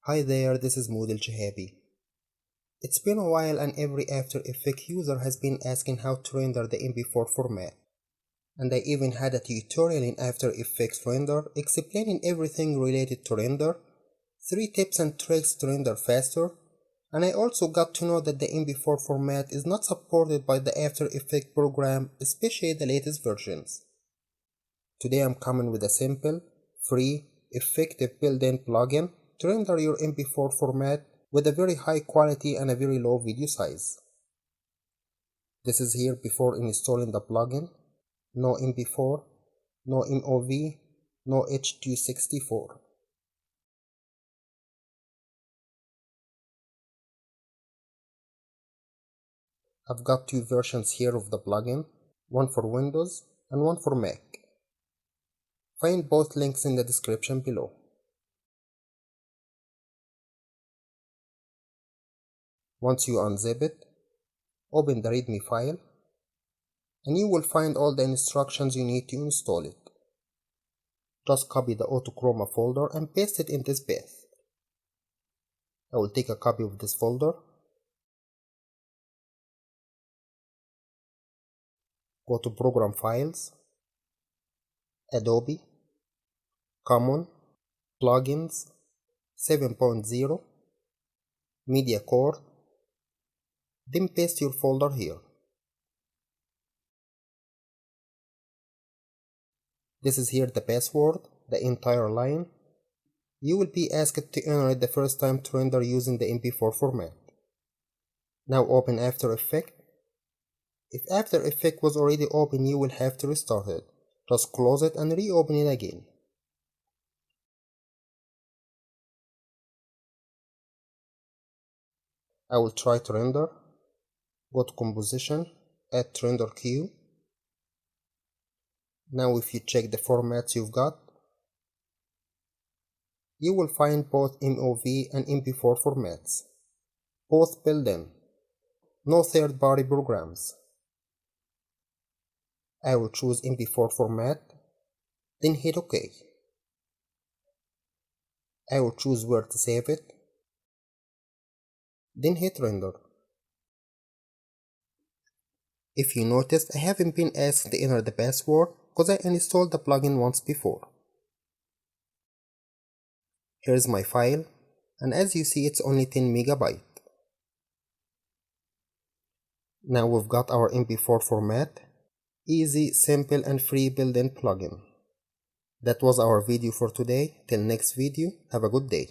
Hi there, this is Muhammed.alshehaby. It's been a while and every After Effects user has been asking how to render the mp4 format. And I even had a tutorial in After Effects Render explaining everything related to render, 3 tips and tricks to render faster, and I also got to know that the mp4 format is not supported by the After Effects program, especially the latest versions. Today I'm coming with a simple, free, effective built-in plugin to render your mp4 format with a very high quality and a very low video size. This is here before installing the plugin. No mp4, no MOV, no H.264. I've got 2 versions here of the plugin, one for Windows and one for Mac. Find both links in the description below. Once you unzip it, open the README file, and you will find all the instructions you need to install it. Just copy the Autochroma folder and paste it in this path. I will take a copy of this folder. Go to Program Files, Adobe, Common, Plugins, 7.0, Media Core, then paste your folder here. This is here the password, the entire line. You will be asked to enter it the first time to render using the mp4 format. Now open After Effects. If After Effects was already open, you will have to restart it. Just close it and reopen it again. I will try to render. Go to Composition, add to Render Queue. Now if you check the formats you've got, you will find both MOV and mp4 formats. Both built-in. No third-party programs. I will choose mp4 format, then hit OK. I will choose where to save it, then hit render. If you noticed, I haven't been asked to enter the password because I installed the plugin once before. Here's my file, and as you see it's only 10 MB. Now we've got our mp4 format. Easy, simple and free built-in plugin. That was our video for today. Till next video, have a good day.